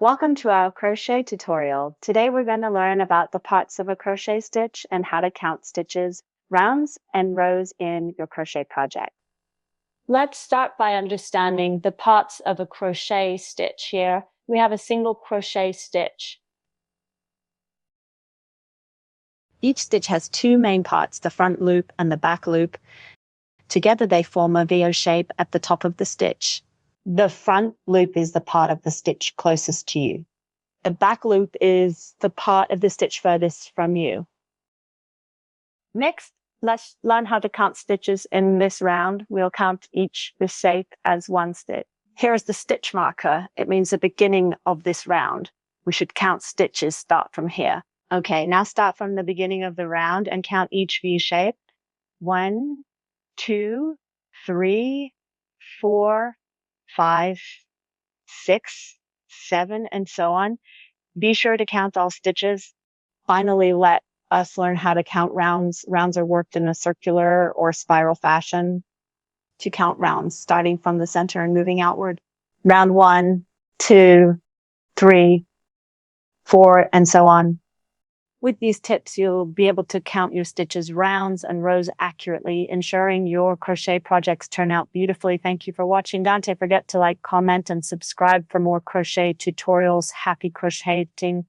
Welcome to our crochet tutorial. Today we're going to learn about the parts of a crochet stitch and how to count stitches, rounds, and rows in your crochet project. Let's start by understanding the parts of a crochet stitch here. We have a single crochet stitch. Each stitch has two main parts, the front loop and the back loop. Together they form a V shape at the top of the stitch. The front loop is the part of the stitch closest to you. The back loop is the part of the stitch furthest from you. Next, let's learn how to count stitches in this round. We'll count each this shape as one stitch. Here is the stitch marker. It means the beginning of this round. We should count stitches, start from here. Okay, now start from the beginning of the round and count each V shape. 1, 2, 3, 4, 5, 6, 7, and so on. Be sure to count all stitches. Finally, let us learn how to count rounds. Rounds are worked in a circular or spiral fashion to count rounds, starting from the center and moving outward. Round 1, 2, 3, 4, and so on. With these tips, you'll be able to count your stitches, rounds, and rows accurately, ensuring your crochet projects turn out beautifully. Thank you for watching. Don't forget to like, comment, and subscribe for more crochet tutorials. Happy crocheting!